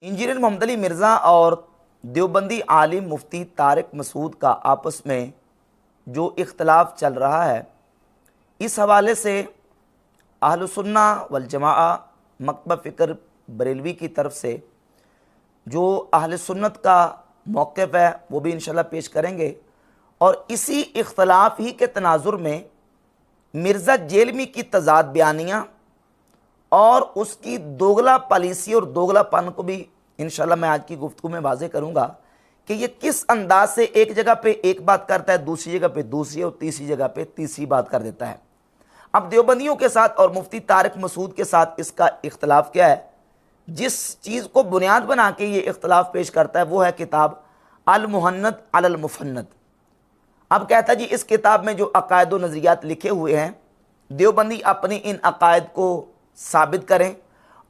Engineer Mohammad Ali Mirza और देवबंदी आलिम मुफ्ती तारिक मसूद का आपस में जो इख्तलाफ चल रहा है, इस हवाले से अहलुसुन्ना वल जमाआ मकतब फ़िक्र बरेलवी की तरफ से जो अहले सुन्नत का मौक़िफ़ है वो भी इंशाल्लाह पेश करेंगे। और इसी इख्तलाफ ही के तनाजुर में मिर्ज़ा जेलमी की तज़ाद बयानियाँ और उसकी दोगला पॉलिसी और दोगलापन को भी इंशाल्लाह मैं आज की गुफ्तगू में वाज़े करूँगा कि ये किस अंदाज से एक जगह पे एक बात करता है, दूसरी जगह पे दूसरी और तीसरी जगह पे तीसरी बात कर देता है। अब देवबंदियों के साथ और मुफ्ती तारिक मसूद के साथ इसका इख्तलाफ क्या है? जिस चीज़ को बुनियाद बना के ये इख्तलाफ पेश करता है वो है किताब अल मुहन्नद अलल मुफन्नद। अब कहता है जी इस किताब में जो अकायद व नज़रियात लिखे हुए हैं, देवबंदी अपने इन अकायद को साबित करें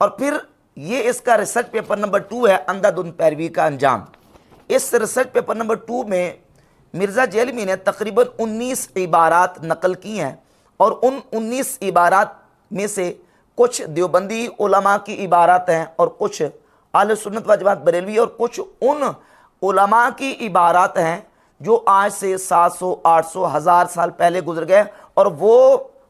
और फिर ये इसका रिसर्च पेपर नंबर 2 है, अंधाधुंध पैरवी का अंजाम। इस रिसर्च पेपर नंबर 2 में मिर्ज़ा जेलमी ने तकरीबन 19 इबारात नकल की हैं और उन 19 इबारात में से कुछ देवबंदी उलमा की इबारात हैं और कुछ अहले सुन्नत व जमात बरेलवी और कुछ उन उलमा की इबारात हैं जो आज से 700, 800, 1000 साल पहले गुजर गए। और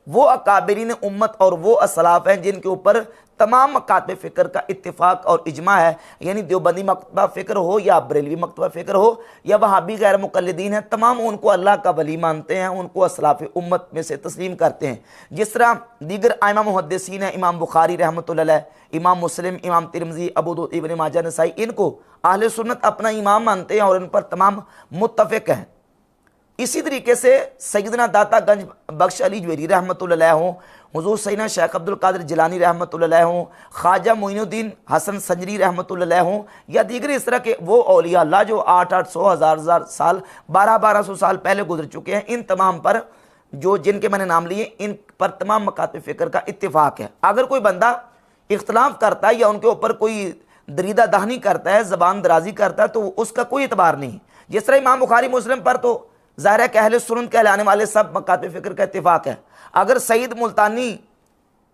वो अकाबिरीन उम्मत और वो असलाफ हैं जिनके ऊपर तमाम मकातब फ़िक्र का इत्तिफाक और इजमा है। यानी देवबंदी मकतबा फ़िक्र हो या बरेलवी मकतबा फ़िक्र हो या वहाबी गैर मुक़ल्लिदीन हैं, तमाम उनको अल्लाह का वली मानते हैं, उनको असलाफ उम्मत में से तस्लीम करते हैं। जिस तरह दीगर आइमा मुहद्दिसीन हैं, इमाम बुखारी रहमतुल्लाह अलैह, इमाम मुस्लिम, इमाम तिरमिज़ी, अबू दाऊद, इब्न माजा, नसाई, इनको अहले सुन्नत अपना इमाम मानते हैं और इन पर तमाम मुत्तफ़िक़ हैं। इसी तरीके से सैयदना दाता गंज बख्श अली जवेरी रहमतुल्लाह अलैह हों, हुज़ूर सैयदना शेख अब्दुल कादिर जिलानी रहमतुल्लाह अलैह हों, ख्वाजा मोइनुद्दीन हसन संजरी रहमतुल्लाह अलैह हों या दीगर इस तरह के वो औलिया अल्लाह जो 800, 1000 साल, 1200 साल पहले गुजर चुके हैं, इन तमाम पर जो जिनके मैंने नाम लिए इन पर तमाम मकातब फ़िक्र का इत्तिफाक है। अगर कोई बंदा इख्तलाफ करता है या उनके ऊपर कोई दरीदा दहनी करता है, ज़बान दराजी करता है, तो उसका कोई एतबार नहीं। जिस तरह इमाम बुखारी मुस्लिम पर तो ज़ाहिर है कि अहले सुन्नत कहलाने वाले सब मकातब फ़िक्र का इत्तिफाक है। अगर सईद मुल्तानी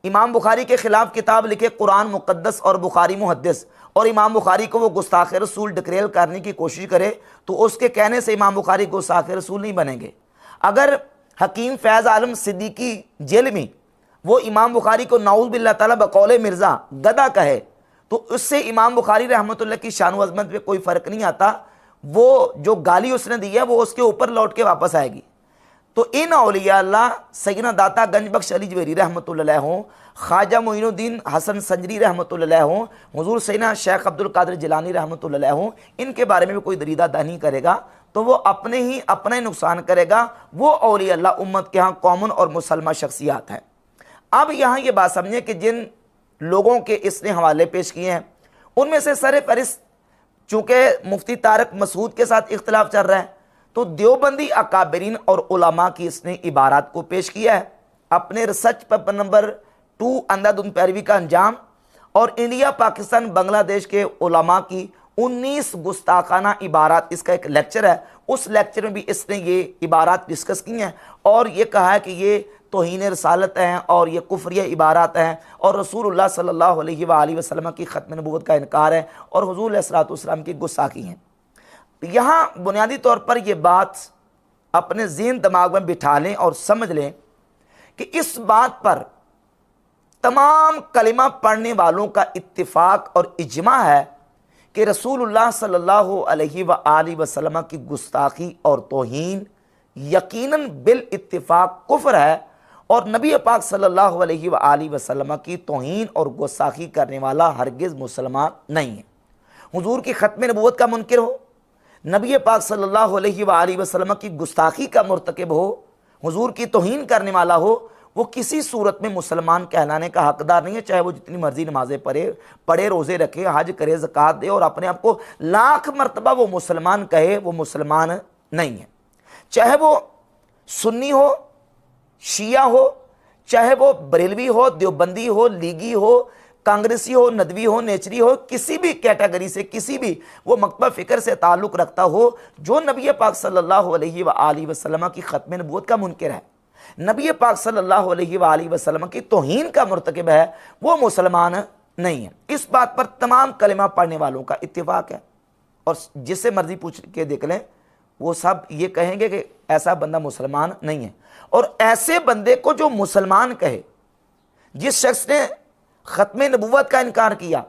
इमाम बुखारी के ख़िलाफ़ किताब लिखे कुरान मुक़द्दस और बुखारी मुहद्दिस और इमाम बुखारी को वो गुस्ताख़ रसूल डिक्लेयर करने की कोशिश करे तो उसके कहने से इमाम बुखारी गुस्ताख़ रसूल नहीं बनेंगे। अगर हकीम फैज़ आलम सिद्दीकी जेलमी वो इमाम बुखारी को नाऊज़ बिल्लाह ताला बकौले मिर्ज़ा गधा कहे तो उससे इमाम बुखारी रहमतुल्लाह की शान व अज़मत में कोई फ़र्क नहीं आता। वो जो गाली उसने दी है वो उसके ऊपर लौट के वापस आएगी। तो इन औलिया अल्लाह सैयदना दाता गंज बख्श अली जवेरी रहमतुल्लाह अलैह हों, ख्वाजा मोइनुद्दीन हसन संजरी रहमतुल्लाह अलैह हों, हुज़ूर सैयदना शेख अब्दुल कादिर जिलानी रहमतुल्लाह अलैह हों, इनके बारे में भी कोई दरीदा दहनी करेगा तो वो अपना ही नुकसान करेगा। वो औलिया अल्लाह उम्मत के यहाँ कॉमन और मुसलमान शख्सियात हैं। अब यहाँ ये बात समझें कि जिन लोगों के इसने हवाले पेश किए हैं उनमें से सर फहरिस्त चूँकि मुफ्ती तारिक मसूद के साथ इख्तलाफ चल रहा है तो देवबंदी अकाबरीन और उलमा की इसने इबारात को पेश किया है अपने रिसर्च पेपर नंबर 2 अंधाधुंध पैरवी का अंजाम। और इंडिया, पाकिस्तान, बांग्लादेश के उलमा की 19 गुस्ताखाना इबारात, इसका एक लेक्चर है, उस लेक्चर में भी इसने ये इबारात डिस्कस की हैं और ये कहा है कि ये तौहीन रसालत हैं और ये कुफ्रिया इबारात हैं और रसूलुल्लाह सल्लल्लाहु अलैहि वसल्लम की ख़त्म नबूवत का इनकार है और हुज़ूर अलैहिस्सलातु वस्सलाम की गुस्ताखी हैं। यहाँ बुनियादी तौर पर यह बात अपने ज़हन दिमाग में बिठा लें और समझ लें कि इस बात पर तमाम कलिमा पढ़ने वालों का इत्तिफाक और इजमा है कि रसूलुल्लाह सल्लल्लाहु अलैहि वसल्लम की गुस्ताखी और तौहीन यकीनन बिल इत्तिफाक कुफ्र है और नबी पाक सल्लल्लाहु अलैहि वसल्लम की तौहीन और गुस्ताखी करने वाला हरगिज़ मुसलमान नहीं है। हुजूर की ख़त्म नबूवत का मुनकिर हो, नबी पाक सल्लल्लाहु अलैहि वसल्लम की गुस्ताखी का मुर्तकिब हो, हुजूर की तौहीन करने वाला हो, वो किसी सूरत में मुसलमान कहलाने का हकदार नहीं है, चाहे वो जितनी मर्जी नमाजें पढ़े, रोज़े रखे, हज करे, ज़कात दे और अपने आप को लाख मरतबा वो मुसलमान कहे, वो मुसलमान नहीं है। चाहे वो सुन्नी हो, शिया हो, चाहे वो बरेलवी हो, देवबंदी हो, लीगी हो, कांग्रेसी हो, नदवी हो, नेचरी हो, किसी भी कैटेगरी से, किसी भी वो मकतब फ़िक्र से ताल्लुक़ रखता हो, जो नबी पाक सल्लल्लाहु अलैहि वसल्लम की ख़त्म नबूवत का मुनकिर है, नबी पाक सल्लल्लाहु अलैहि वसल्लम की तौहीन का मुर्तकिब है, वो मुसलमान नहीं है। इस बात पर तमाम कलिमा पढ़ने वालों का इत्तिफाक है, और जिससे मर्जी पूछ के देख लें, वो सब ये कहेंगे कि ऐसा बंदा मुसलमान नहीं है। और ऐसे बंदे को जो मुसलमान कहे, जिस शख्स ने ख़त्म नबुव्वत का इनकार किया,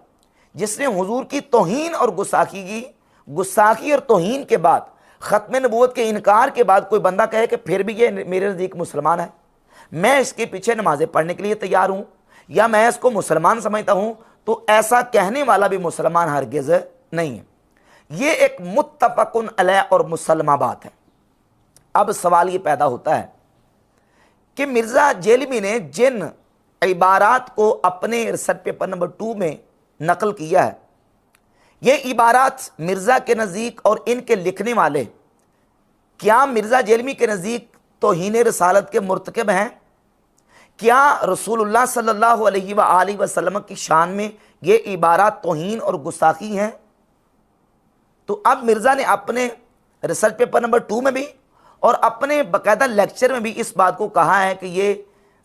जिसने हुजूर की तौहीन और गुस्ताखी की, गुस्ताखी और तौहीन के बाद, ख़त्म नबुव्वत के इनकार के बाद कोई बंदा कहे कि फिर भी ये मेरे नज़दीक मुसलमान है, मैं इसके पीछे नमाज़ें पढ़ने के लिए तैयार हूँ, या मैं इसको मुसलमान समझता हूँ, तो ऐसा कहने वाला भी मुसलमान हरगिज़ नहीं है। ये एक मुत्तफ़क़ुन अलैह और मुसल्लमा बात है। अब सवाल ये पैदा होता है कि मिर्ज़ा जेलमी ने जिन इबारात को अपने रिसर्च पेपर नंबर 2 में नकल किया है, ये इबारात मिर्ज़ा के नज़दीक और इनके लिखने वाले क्या मिर्ज़ा जेलमी के नज़दीक तौहीन रसालत के मुर्तकिब हैं? क्या रसूलुल्लाह सल्लल्लाहु अलैहि वसल्लम की शान में ये इबारात तौहीन और गुस्ताखी हैं? तो अब मिर्ज़ा ने अपने रिसर्च पेपर नंबर 2 में भी और अपने बाकायदा लेक्चर में भी इस बात को कहा है कि ये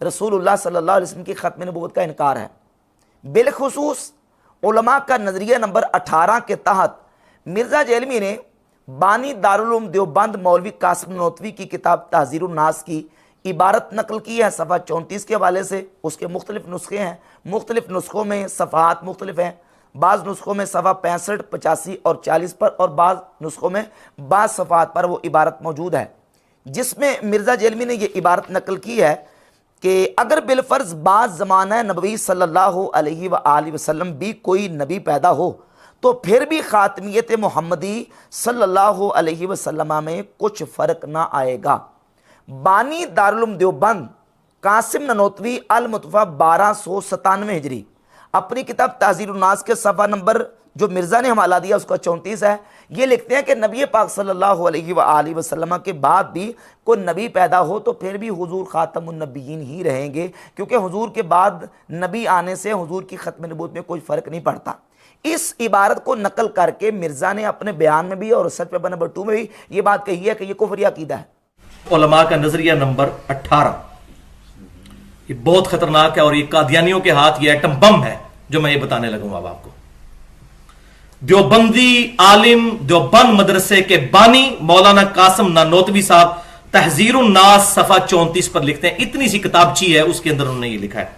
रसूलुल्लाह सल्लल्लाहु अलैहि वसल्लम की ख़त्म नबुव्वत का इनकार है। बिलखुसूस उलमा का नज़रिया नंबर 18 के तहत मिर्ज़ा जेलमी ने बानी दारुल उलूम देवबंद मौलवी कासिम ननौतवी की किताब तहज़ीरुन नास की इबारत नकल की है सफ़ा 34 के हवाले से। उसके मुख्तलिफ नुस्खे हैं, मुख्तलिफ नुस्खों में सफ़ात मुख्तलिफ हैं, बाज़ नुस्खों में सफ़ा 65, 85 और 40 पर, और बाज़ नुस्खों में बाज़ सफ़ात पर वो इबारत मौजूद है, जिसमें मिर्ज़ा जेलमी ने ये इबारत नकल की है कि अगर बिलफ़र्ज़ बाज़ ज़माना नबवी सल्लल्लाहु अलैहि वसल्लम भी कोई नबी पैदा हो, तो फिर भी ख़ातमियत मोहम्मदी सल्लल्लाहु अलैहि वसल्लम में कुछ फ़र्क ना आएगा। बानी दारुल उलूम देवबंद कासिम ननौतवी अल मुतफ़ा 1297 हिजरी अपनी किताब तहज़ीरुन नास के सफ़ा नंबर जो मिर्ज़ा ने हवाला दिया उसका 34 है, ये लिखते हैं कि नबी पाक सल्लल्लाहु अलैहि वसल्लम के बाद भी कोई नबी पैदा हो तो फिर भी हुजूर ख़ातमुन नबिय्यीन ही रहेंगे, क्योंकि हुजूर के बाद नबी आने से हुजूर की ख़त्म नबूवत में कोई फ़र्क नहीं पड़ता। इस इबारत को नकल करके मिर्ज़ा ने अपने बयान में भी और रिसर्च पेपर नंबर 2 में भी ये बात कही है कि ये कुफ्री अकीदा है। उलमा का नजरिया नंबर 18, ये बहुत खतरनाक है और ये कादियानियों के हाथ ये एटम बम है जो मैं ये बताने लगूंगा अब आपको। देवबंदी आलिम देवबंद मदरसे के बानी मौलाना कासिम नानोतवी साहब तहज़ीरुन नास सफ़ा 34 पर लिखते हैं, इतनी सी किताबची है उसके अंदर उन्होंने ये लिखा है,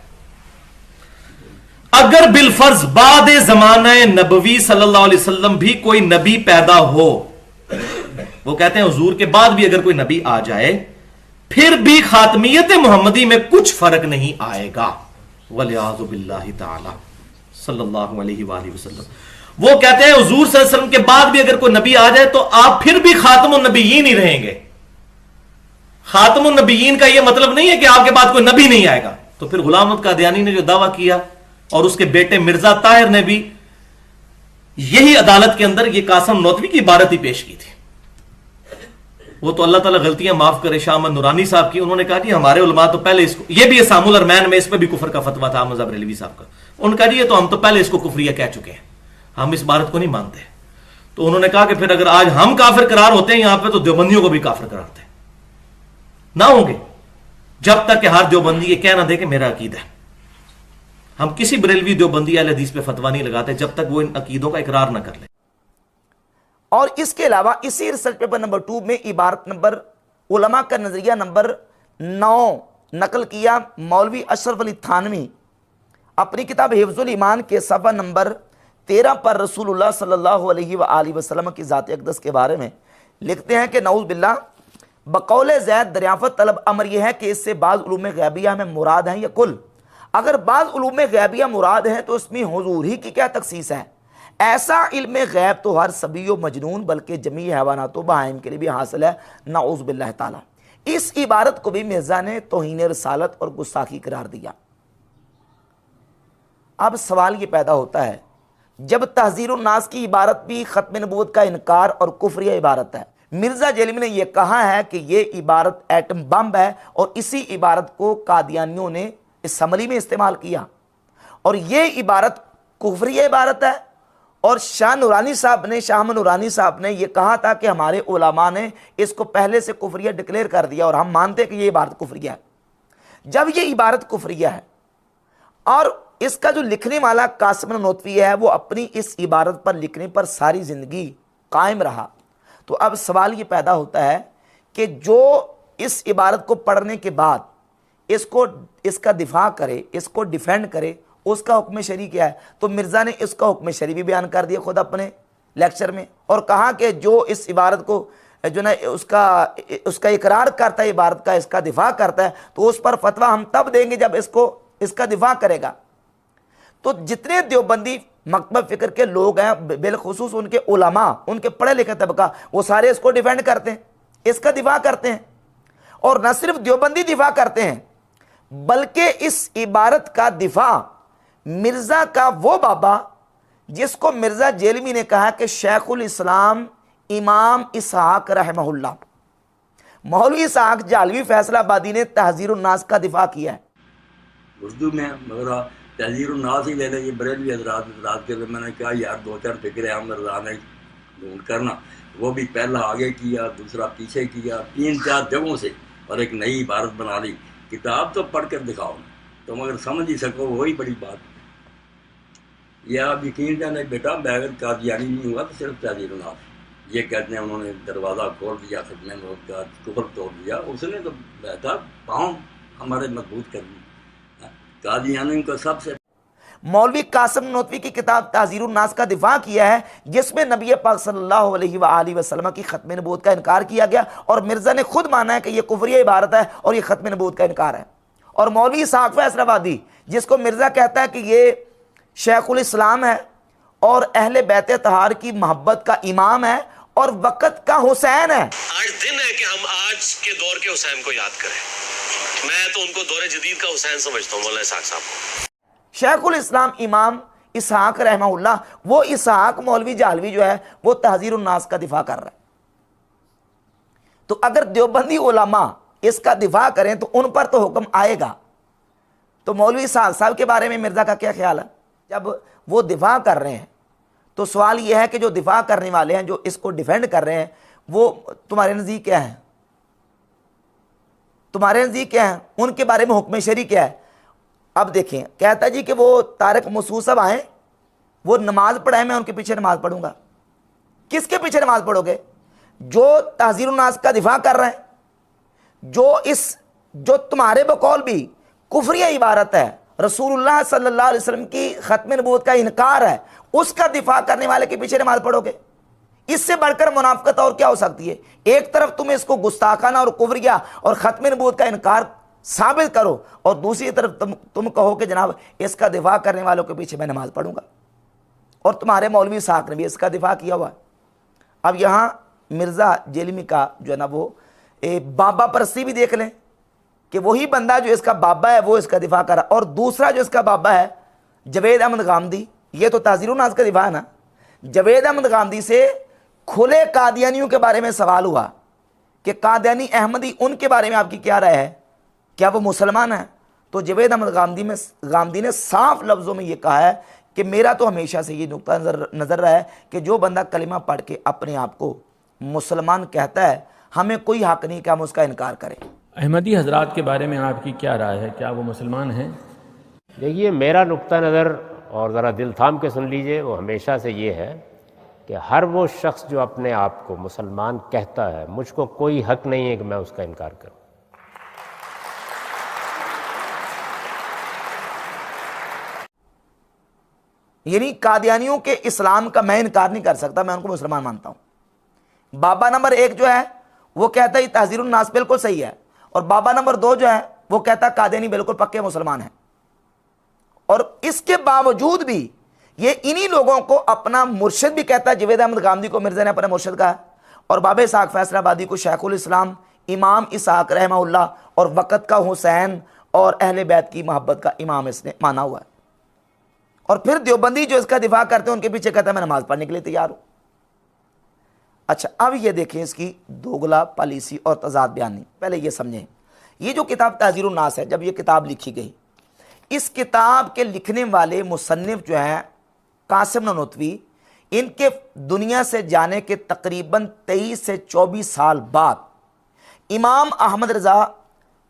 अगर बिलफर्ज बाद ज़माना नबवी सल्लल्लाहु अलैहि वसल्लम भी कोई नबी पैदा हो, वो कहते हैं हुजूर के बाद भी अगर कोई नबी आ जाए फिर भी खातमियत मोहम्मदी में कुछ फर्क नहीं आएगा, वलियाज़ु बिल्लाहि ताला सल्लल्लाहु अलैहि वसल्लम। वो कहते हैं हुजूर सल्लल्लाहु अलैहि वसल्लम के बाद भी अगर कोई नबी आ जाए तो आप फिर भी खातमुन नबिय्यीन ही रहेंगे। खातमुन नबिय्यीन का यह मतलब नहीं है कि आपके बाद कोई नबी नहीं आएगा। तो फिर गुलाम अहमद कादियानी ने जो दावा किया और उसके बेटे मिर्जा ताहिर ने भी यही अदालत के अंदर यह कासिम ननौतवी की इबारत ही पेश की थी। वो तो अल्लाह ताला गलतियां माफ करे शाह अहमद नूरानी साहब की, उन्होंने कहा कि हमारे उलमा तो पहले इसको, ये भी सामुल अरमैन में इस पर भी कुफर का फतवा था मज़हब रेलवी साहब का, उनका जी ये तो हम तो पहले इसको कुफरिया कह चुके हैं, हम इस बात को नहीं मानते। तो उन्होंने कहा कि फिर अगर आज हम काफिर करार होते हैं यहां पे तो देवबंदियों को भी काफिर करारते ना होंगे, जब तक कि हर देवबंदी ये कह ना दे कि मेरा अकीदा है। हम किसी बरेलवी देवबंदी अहले हदीस पे फतवा नहीं लगाते जब तक वो इन अकीदों का इकरार ना कर ले। और इसके अलावा इसी रिसर्च पेपर नंबर 2 में इबारत नंबर उलमा का नजरिया नंबर 9 नकल किया मौलवी अशरफ अली थानवी अपनी किताब हिफ्जुल ईमान के सफ़ा नंबर 13 पर रसूलुल्लाह सल्लल्लाहु अलैहि वसल्लम की ज़ात अक़दस के बारे में लिखते हैं कि नऊज़ बिल्लाह बकौल ज़ैद दरियाफ़त तलब अमर यह है कि इससे बाज़ उलूम ग़ैबिया में मुराद हैं या कुल। अगर बाज़ उलूम ग़ैबिया मुराद हैं तो इसमें हुजूर ही की क्या तख़सीस है। ऐसा इल्म गैब तो हर सभी मजनून बल्कि जमी हैवानात बहाइम के लिए भी हासिल है, नऊज़ बिल्लाह ताला। इस इबारत को भी मिर्ज़ा ने तौहीन रसालत और गुस्ताखी करार दिया। अब सवाल ये पैदा होता है, जब तहज़ीरुन नास की इबारत भी ख़त्म नबूवत का इनकार और कुफ्रिया इबारत है, मिर्ज़ा जेलमी ने यह कहा है कि यह इबारत एटम बम है और इसी इबारत को कादियानियों ने इसम्बली में इस्तेमाल किया और यह इबारत कुफ्रिया इबारत है। और शाह नूरानी साहब ने, शाह नूरानी साहब ने यह कहा था कि हमारे उलमा ने इसको पहले से कुफ्रिया डिक्लेयर कर दिया और हम मानते हैं कि यह इबारत कुफ्रिया है। जब यह इबारत कुफ्रिया है और इसका जो लिखने वाला कासिम ननोतवी है वो अपनी इस इबारत पर लिखने पर सारी ज़िंदगी कायम रहा। तो अब सवाल ये पैदा होता है कि जो इस इबारत को पढ़ने के बाद इसका दिफा करे, इसको डिफेंड करे, उसका हुक्म शरी क्या है? तो मिर्ज़ा ने इसका हुक्म शरी भी बयान कर दिया खुद अपने लेक्चर में, और कहा कि जो इस इबारत को जो ना उसका इकरार करता है, इबारत का इसका दिफा करता है, तो उस पर फतवा हम तब देंगे जब इसका दिफा करेगा। तो जितने देवबंदी मकतब फ़िक्र के लोग हैं, बिलखुसूस उनके उलमा, उनके पढ़े लिखे तबका, वो सारे इसको डिफेंड करते हैं, इसका दिफा करते हैं। और न सिर्फ देवबंदी दिफा करते हैं, बल्कि इस इबारत का दिफा मिर्ज़ा का वो बाबा जिसको मिर्ज़ा जेलमी ने कहा कि शेखुल इस्लाम इमाम इसहाक रहमहुल्लाह, मौलवी इसहाक जालवी फैसलाबादी ने तहज़ीरुन नास का दिफा किया है उर्दू में, मगर तहज़ीरुन नास ही ले लें। ये बरेलवी हज़रात के लिए मैंने कहा यार 2-4 फिक्र आम रज़ाने ढूंढ करना, वो भी पहला आगे किया, दूसरा पीछे किया, 3-4 जगहों से, और एक नई इबारत बना ली। किताब तो पढ़ कर दिखाओ, तुम अगर समझ ही सको वही बड़ी बात। यह आप यकीन जाने बेटा, मैं अगर कादियानी नहीं हुआ तो सिर्फ तहज़ीरुन नास, ये कहते हैं उन्होंने दरवाज़ा खोल दिया, खिदमत में उसका कुफर तोड़ दिया, उसने तो बेहतर पाँव हमारे मजबूत कर दी। कादियानी को सबसे मौलवी कासिम ननोतवी की किताब तहज़ीरुन नास का दिफा किया है, जिसमें नबी पाक सल्लल्लाहु अलैहि वसल्लम की ख़त्म नबूवत का इनकार किया गया, और मिर्ज़ा ने खुद माना है कि यह कुफरिया इबारत है और यह ख़त्म नबूवत का इनकार है। और मौलवी इसहाक फैसलाबादी, जिसको मिर्ज़ा कहता है कि ये शेखुल इस्लाम है और अहले बैत तहार की मोहब्बत का इमाम है और वक़्त का हुसैन है। आज दिन है कि हम आज के दौर के हुसैन को याद करें। मैं तो उनको दौरे जदीद का हुसैन समझता हूँ, मौलाना इसहाक साहब को। शेखुल इस्लाम इमाम इसहाक रहमहुल्लाह, वो इसहाक मौलवी जालवी जो है वो तहज़ीरुन नास का दिफा कर रहा है। तो अगर देवबंदी उलमा इसका दिफा करें तो उन पर तो हुक्म आएगा। तो मौलवी इसहाक साहब के बारे में मिर्ज़ा का क्या ख्याल है? जब वो दिफा कर रहे हैं तो सवाल यह है कि जो दिफा करने वाले हैं, जो इसको डिफेंड कर रहे हैं, वो तुम्हारे नज़दीक क्या है? तुम्हारे नज़दीक क्या है? उनके बारे में हुक्म शरी क्या है? अब देखें, कहता जी कि वो तारिक मसूद साहब आए, वो नमाज पढ़ाए, मैं उनके पीछे नमाज पढ़ूंगा। किसके पीछे नमाज पढ़ोगे? जो तहज़ीरुन नास का दिफा कर रहे हैं, जो तुम्हारे बकौल भी कुफरिया इबारत है, रसूलुल्लाह सल्लल्लाहु अलैहि वसल्लम की ख़त्म नबूवत का इनकार है, उसका दिफा करने वाले के पीछे नमाज पढ़ोगे? इससे बढ़कर मुनाफिकत और क्या हो सकती है? एक तरफ तुम इसको गुस्ताखाना और कुफरिया और ख़त्म नबूवत का इनकार साबित करो, और दूसरी तरफ तुम कहो कि जनाब इसका दिफा करने वालों के पीछे मैं नमाज पढ़ूंगा। और तुम्हारे मौलवी इसहाक ने भी इसका दिफा किया हुआ है। अब यहाँ मिर्ज़ा जेलमी का जो है ना वो बाबा परस्ती भी देख लें कि वही बंदा जो इसका बाबा है वो इसका दिफा कर रहा, और दूसरा जो इसका बाबा है जवेद अहमद गामदी, ये तो तहज़ीरुन नास का दिफा है ना। जवेद अहमद गामदी से खुले कादियानियों के बारे में सवाल हुआ कि कादियानी अहमदी, उनके बारे में आपकी क्या राय है, क्या वो मुसलमान है? तो जवेद अहमद गामदी ने साफ लफ्ज़ों में ये कहा है कि मेरा तो हमेशा से ये नुक्ता नज़र रहा है कि जो बंदा कलिमा पढ़ के अपने आप को मुसलमान कहता है, हमें कोई हक़ नहीं कि हम उसका इनकार करें। अहमदी हजरात के बारे में आपकी क्या राय है, क्या वो मुसलमान हैं? देखिए, मेरा नुक्ता नज़र, और ज़रा दिल थाम के सुन लीजिए, वो हमेशा से ये है कि हर वो शख्स जो अपने आप को मुसलमान कहता है, मुझको कोई हक़ नहीं है कि मैं उसका इनकार करूं। यानी कादियानियों के इस्लाम का मैं इनकार नहीं कर सकता, मैं उनको मुसलमान मानता हूं। बाबा नंबर 1 जो है वो कहता है तहज़ीरुन नास बिल्कुल सही है, और बाबा नंबर 2 जो है वो कहता है कादियानी बिल्कुल पक्के मुसलमान हैं। और इसके बावजूद भी ये इन्हीं लोगों को अपना मुर्शिद भी कहता है। जवेद अहमद गामदी को मिर्ज़ा ने अपना मुर्शिद कहा, और बाबा इसहाक फैसलाबादी को शेखुल इस्लाम इमाम इसहाक रहमहुल्लाह और वक़्त का हुसैन और अहले बैत की मोहब्बत का इमाम इसने माना हुआ है। और फिर देवबंदी जो इसका दिफा करते हैं उनके पीछे कहता है मैं नमाज पढ़ने के लिए तैयार हूं। अच्छा, अब ये देखें इसकी दोगला पॉलिसी और तजाद बयानी। पहले ये समझें, ये जो किताब तहज़ीरुन नास है, जब ये किताब लिखी गई, इस किताब के लिखने वाले मुसन्निफ जो हैं कासिम ननोतवी, इनके दुनिया से जाने के तकरीबन 23 से 24 साल बाद इमाम अहमद रज़ा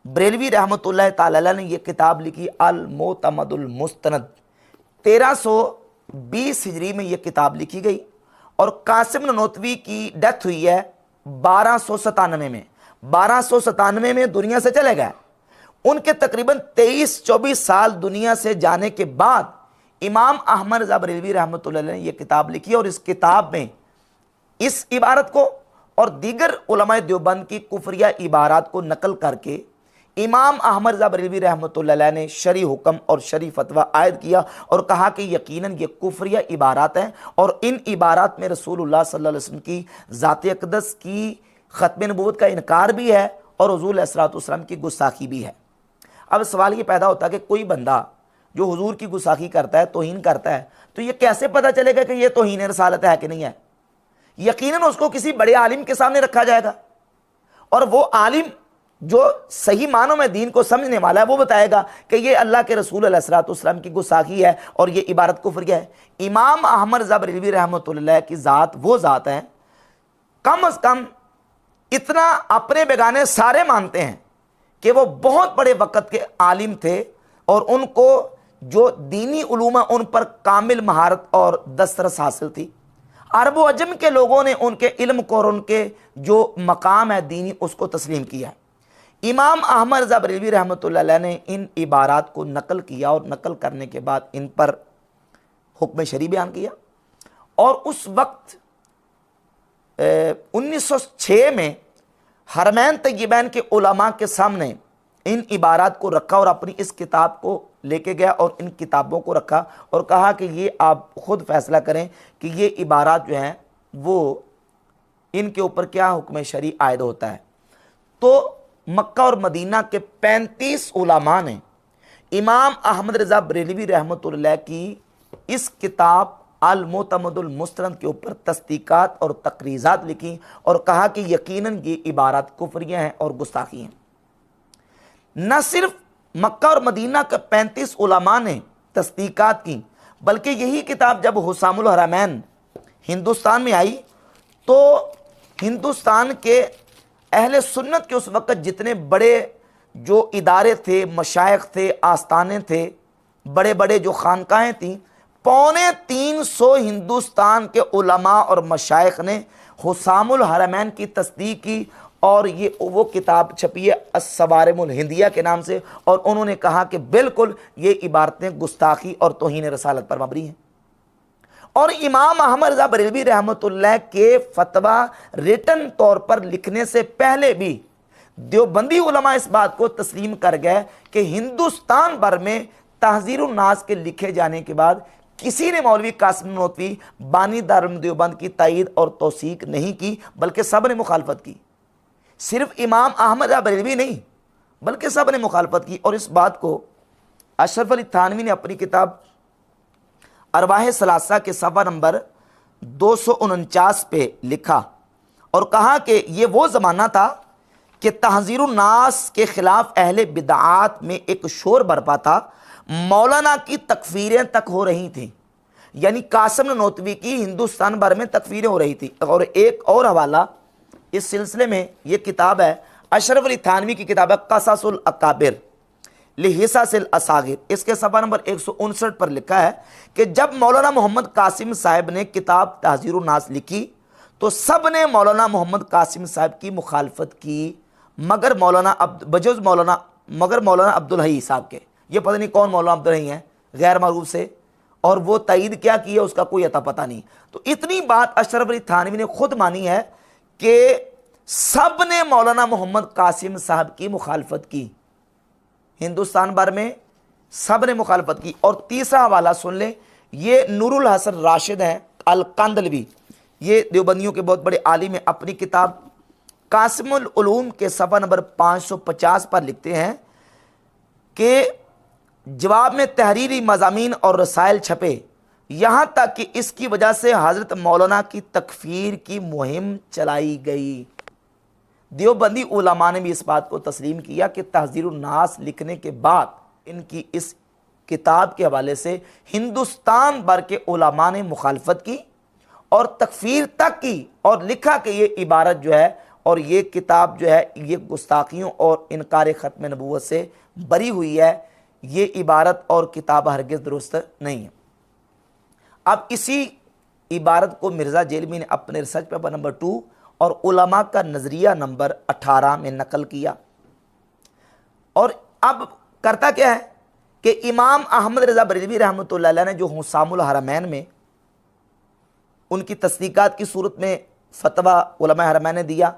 बरेलवी रहमतुल्लाह ताला अलैह ने यह किताब लिखी अल मोतमदुल मुस्तनद। 1320 हिजरी में यह किताब लिखी गई और कासिम ननोतवी की डेथ हुई है 1297 में। 1297 में दुनिया से चले गए। उनके तकरीबन 23-24 साल दुनिया से जाने के बाद इमाम अहमद रज़ा बरेलवी रहमतुल्लाह अलैह ने यह किताब लिखी और इस किताब में इस इबारत को और दीगर उलमाए देवबंद की कुफरिया इबारात को नकल करके इमाम अहमद रज़ा बरेलवी रहमतुल्लाह अलैह ने शरी हुक्म और शरी फतवा आयद किया और कहा कि यकीनन ये कुफरिया इबारात हैं और इन इबारात में रसूलुल्लाह सल्लल्लाहु अलैहि वसल्लम की ज़ात अक़दस की ख़त्म नबूवत का इनकार भी है और हुज़ूर अलैहिस्सलातु वस्सलाम की गुस्ताखी भी है। अब सवाल ये पैदा होता है कि कोई बंदा जो हुजूर की गुस्ताखी करता है, तौहीन करता है, तो ये कैसे पता चलेगा कि ये तौहीन रसालत है कि नहीं है? यकीनन उसको किसी बड़े आलिम के सामने रखा जाएगा और वो आलिम जो सही मानों में दीन को समझने वाला है वो बताएगा कि ये अल्लाह के रसूल अलैहिस्सलातु वस्सलाम की गुस्ताखी है और ये इबारत कुफ्र है। इमाम अहमद रज़ा बरेलवी रहमतुल्लाह की ज़ात वो ज़ात है, कम अज़ कम इतना अपने बेगाने सारे मानते हैं कि वो बहुत बड़े वक़्त के आलिम थे और उनको जो दीनी उलूम उन पर कामिल महारत और दस्तरस हासिल थी। अरब व अजम के लोगों ने उनके इल्म को और उनके जो मकाम है दीनी उसको तस्लीम किया है। इमाम अहमद रज़ा बरेलवी रहमतुल्लाह अलैह ने इन इबारात को नकल किया और नकल करने के बाद इन पर हुक्म शरी बयान किया और उस वक्त 1906 में हरमैन तय्यबैन के उलमा के सामने इन इबारात को रखा और अपनी इस किताब को लेके गया और इन किताबों को रखा और कहा कि ये आप खुद फैसला करें कि ये इबारात जो हैं वो इनके ऊपर क्या हुक्म शरी आयद होता है। तो मक्का और मदीना के 35 उलमा ने इमाम अहमद रज़ा बरेलवी रहमतुल्लाह की इस किताब अल मोतमदुल मुस्तनद के ऊपर तस्दीकात और तकरीज़ात लिखी और कहा कि यकीनन ये इबारात कुफरियाँ हैं और गुस्ताखी हैं। न सिर्फ मक्का और मदीना के 35 उलमा ने तस्दीकात की बल्कि यही किताब जब हुसामुल हरमैन हिंदुस्तान में आई तो हिंदुस्तान के अहले सुन्नत के उस वक़्त जितने बड़े जो इदारे थे, मशाइख थे, आस्थाने थे, बड़े बड़े जो खानकाहें थीं, 350 हिंदुस्तान के उलमा और मशाइख ने हुसामुल हरमैन की तस्दीक की और ये वो किताब छपी है अस्सवारिमुल हिंदिया के नाम से और उन्होंने कहा कि बिल्कुल ये इबारतें गुस्ताखी और तौहीन रसालत पर मबनी हैं। और इमाम अहमद रज़ा बरेलवी रहमतुल्लाह के फतवा रिटन तौर पर लिखने से पहले भी देवबंदी उलमा इस बात को तस्लीम कर गए कि हिंदुस्तान भर में तहज़ीरुन नास के लिखे जाने के बाद किसी ने मौलवी कासिम ननोतवी बानी दारुल देवबंद की तायीद और तौसीक नहीं की बल्कि सब ने मुखालफत की। सिर्फ इमाम अहमद रज़ा बरेलवी नहीं बल्कि सब ने मुखालफत की और इस बात को अशरफ अली थानवी ने अपनी किताब अरवाह सलासा के सफ़ा नंबर 249 पे लिखा और कहा कि ये वो ज़माना था कि तहज़ीरुन नास के ख़िलाफ़ अहले बिदआत में एक शोर बरपा था, मौलाना की तकफ़ीरें तक हो रही थीं, यानी कासिम ननोतवी की हिंदुस्तान भर में तकफ़ीरें हो रही थी। और एक और हवाला इस सिलसिले में ये किताब है अशरफ अली थानवी की किताब है क़ससुल अकाबिर लिहिसासिल असागिर। इसके सफ़ा नंबर 159 पर लिखा है कि जब मौलाना मोहम्मद कासिम साहब ने किताब तहज़ीरुन नास लिखी तो सब ने मौलाना मोहम्मद कासिम साहब की मुखालफत की मगर मौलाना अब्दुल हई साहब के। ये पता नहीं कौन मौलाना अब्दुल हई हैं गैर मारूफ से और वो तईद क्या की है उसका कोई अता पता नहीं। तो इतनी बात अशरफ अली थानवी ने खुद मानी है कि सब ने मौलाना मोहम्मद कासिम साहब की मुखालफत की, हिंदुस्तान भर में सब ने मुखालफत की। और तीसरा हवाला सुन ले, ये नूरुल हसन राशिद हैं अल कांदलवी, ये देवबंदियों के बहुत बड़े आलिम हैं। अपनी किताब कासिमुल उलूम के सफ़ा नंबर 550 पर लिखते हैं कि जवाब में तहरीरी मज़ामीन और रसायल छपे, यहाँ तक कि इसकी वजह से हज़रत मौलाना की तकफ़ीर की मुहिम चलाई गई। देवबंदी उलमा ने भी इस बात को तस्लीम किया कि तहज़ीरुन नास लिखने के बाद इनकी इस किताब के हवाले से हिंदुस्तान भर के उलमा ने मुखालफत की और तकफ़ीर तक की और लिखा कि ये इबारत जो है और ये किताब जो है ये गुस्ताखियों और इनकार ख़त्म नबूवत से बरी हुई है, ये इबारत और किताब हरगिज़ दुरुस्त नहीं है। अब इसी इबारत को मिर्ज़ा जेलमी ने अपने रिसर्च पेपर नंबर 2 और उलमा का नज़रिया नंबर 18 में नकल किया। और अब करता क्या है कि इमाम अहमद रज़ा बरेलवी रहमतुल्लाह अलैह ने जो हुसामुल हरमैन में उनकी तस्दीकात की सूरत में फतवा उलमा हरमैन ने दिया,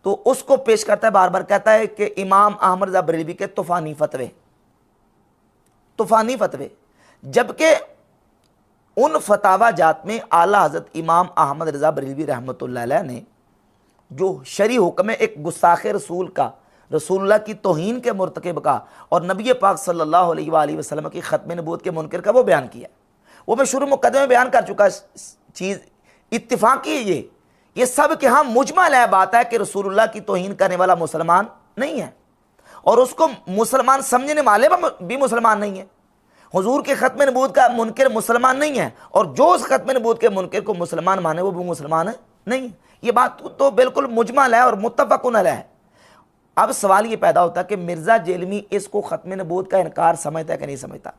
तो उसको पेश करता है, बार बार कहता है कि इमाम अहमद रज़ा बरेलवी के तूफ़ानी फतवे, जबकि उन फतावा जात में आला हज़रत इमाम अहमद रज़ा बरेलवी रहमतुल्लाह अलैह ने जो शरी हुक्म है एक गुस्ताख रसूल का, रसूलुल्लाह की तौहीन के मुर्तकिब का और नबी पाक सल्लल्लाहु अलैहि वसल्लम की ख़त्म नबूवत के मुनकर का वो बयान किया। वो मैं शुरू मुक़द्दमे में बयान कर चुका चीज़ इत्तिफाकी है, ये सब के हम मुजमल है बात है कि रसूलुल्लाह की तौहीन करने वाला मुसलमान नहीं है और उसको मुसलमान समझने वाले भी मुसलमान नहीं है। हुजूर के ख़त्म नबूवत का मुनकर मुसलमान नहीं है और जो उस ख़त्म नबूवत के मुनकर को मुसलमान माने वो भी मुसलमान नहीं है। ये बात तो बिल्कुल मुजमल है और मुत्तफ़क़ुन अलैह है। अब सवाल ये पैदा होता है कि मिर्ज़ा जेलमी इसको ख़त्म नबूवत का इनकार समझता है कि नहीं समझता,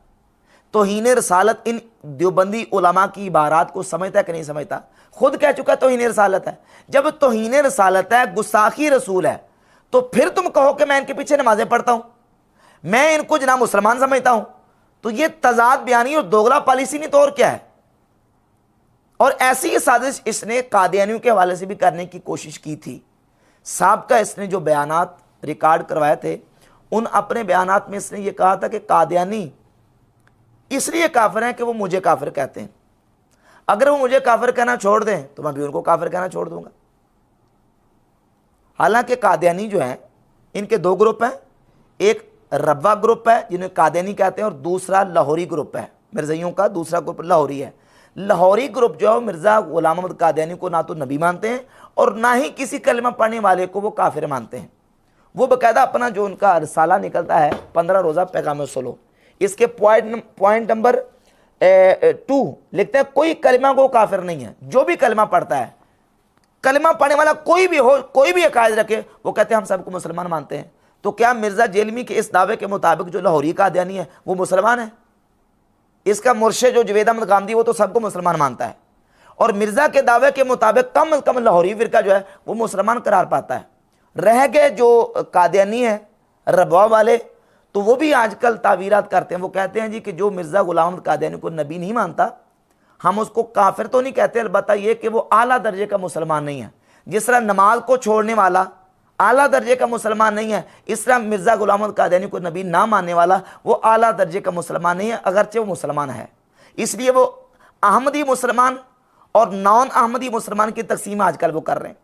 तौहीन रसालत इन देवबंदी उलमा की इबारात को समझता है कि नहीं समझता। खुद कह चुका तौहीन रसालत है। जब तौहीन रसालत है, गुस्ताखी रसूल है, तो फिर तुम कहो कि मैं इनके पीछे नमाजें पढ़ता हूँ, मैं इनको जनाब मुसलमान समझता हूँ, तो ये तजाद बयानी और दोगला पॉलिसी नहीं तो और क्या है। और ऐसी ही साजिश इसने कादियानियों के हवाले से भी करने की कोशिश की थी। साबका इसने जो बयानात रिकॉर्ड करवाए थे उन अपने बयानात में इसने ये कहा था कि कादियानी इसलिए काफिर हैं कि वो मुझे काफिर कहते हैं, अगर वो मुझे काफिर कहना छोड़ दें तो मैं भी उनको काफिर कहना छोड़ दूंगा। हालांकि कादियानी जो हैं इनके दो ग्रुप हैं, एक रब्वा ग्रुप है जिन्हें कादियानी कहते हैं और दूसरा लाहौरी ग्रुप है। मिर्ज़ाइयों का दूसरा ग्रुप लाहौरी है। लाहौरी ग्रुप जो है मिर्ज़ा गुलाम अहमद कादियानी को ना तो नबी मानते हैं और ना ही किसी कलमा पढ़ने वाले को वो काफिर मानते हैं। वो बाकायदा अपना जो उनका रसाला निकलता है 15 रोज़ा पैगाम सलो, इसके पॉइंट नंबर 2 लिखते हैं कोई कलमा को काफिर नहीं है। जो भी कलमा पढ़ता है, कलमा पढ़ने वाला कोई भी हो, कोई भी अकायद रखे, वो कहते हैं हम सबको मुसलमान मानते हैं। तो क्या मिर्ज़ा जेलमी के इस दावे के मुताबिक जो लाहौरी कादियानी है वो मुसलमान है? इसका मुर्शिद जो जवेद अहमद गांधी वो तो सबको मुसलमान मानता है और मिर्ज़ा के दावे के मुताबिक कम अज़ कम लाहौरी फ़िरका जो है वो मुसलमान करार पाता है। रह गए जो कादियानी है रबवा वाले, तो वो भी आजकल तावीरात करते हैं। वो कहते हैं जी कि जो मिर्ज़ा गुलाम अहमद कादियानी को नबी नहीं मानता, हम उसको काफिर तो नहीं कहते, अलबत्ता ये कि वो आला दर्जे का मुसलमान नहीं है। जिस तरह नमाज को छोड़ने वाला आला दर्जे का मुसलमान नहीं है, इस तरह मिर्ज़ा गुलाम अहमद कादियानी को नबी ना मानने वाला वो आला दर्जे का मुसलमान नहीं है, अगरचे वो मुसलमान है। इसलिए वो अहमदी मुसलमान और नॉन अहमदी मुसलमान की तकसीम आजकल वो कर रहे हैं।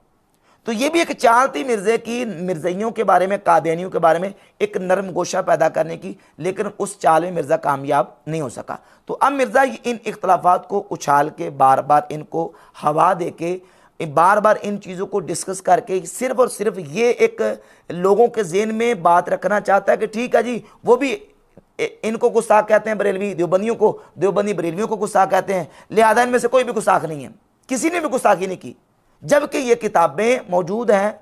तो ये भी एक चाल थी मिर्ज़े की, मिर्ज़इयों के बारे में, कादियानियों के बारे में एक नरम गोशा पैदा करने की, लेकिन उस चाल में मिर्ज़ा कामयाब नहीं हो सका। तो अब मिर्ज़ा इन इख्तलाफात को उछाल के बार बार इनको हवा दे के बार बार इन चीज़ों को डिस्कस करके सिर्फ और सिर्फ ये एक लोगों के ज़हन में बात रखना चाहता है कि ठीक है जी, वो भी इनको गुस्ताख कहते हैं बरेलवी, देवबंदियों को, देवबंदी बरेलवियों को गुस्ताख कहते हैं, लिहाजा इनमें से कोई भी गुस्ताख नहीं है, किसी ने भी गुस्ताखी नहीं की। जबकि ये किताबें मौजूद हैं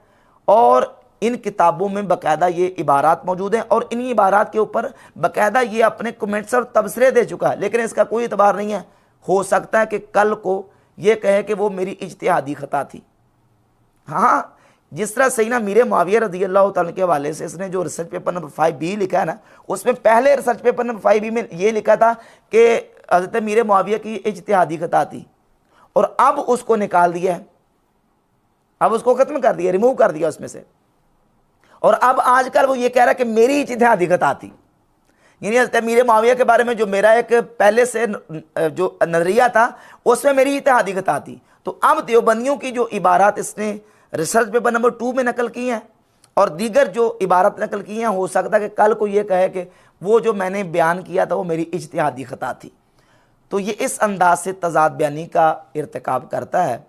और इन किताबों में बाकायदा ये इबारात मौजूद हैं और इन इबारात के ऊपर बाकायदा ये अपने कमेंट्स और तबसरे दे चुका है, लेकिन इसका कोई एतबार नहीं है। हो सकता है कि कल को ये कहे कि वो मेरी इज्तिहादी खता थी। हाँ, जिस तरह सैयदना मीर मुआविया रज़ी अल्लाह तआला के हवाले से इसने जो रिसर्च पेपर नंबर 5B लिखा है ना, उसमें पहले रिसर्च पेपर नंबर 5B में ये लिखा था कि हज़रत मीर मुआविया की इज्तिहादी खता थी और अब उसको निकाल दिया है, अब उसको खत्म कर दिया, रिमूव कर दिया उसमें से। और अब आजकल वो ये कह रहा है कि मेरी इज्तिहादी खता थी। यानी हज़रत मीर मुआविया के बारे में जो मेरा एक पहले से जो नज़रिया था उसमें मेरी इज्तिहादी खता थी। तो अब देवबंदियों की जो इबारात इसने रिसर्च पेपर नंबर 2 में नकल की हैं और दीगर जो इबारत नकल की हैं, हो सकता है कि कल को ये कहे कि वो जो मैंने बयान किया था वो मेरी इज्तिहादी खता थी। तो ये इस अंदाज से तज़ाद बयानी का इर्तिकाब करता है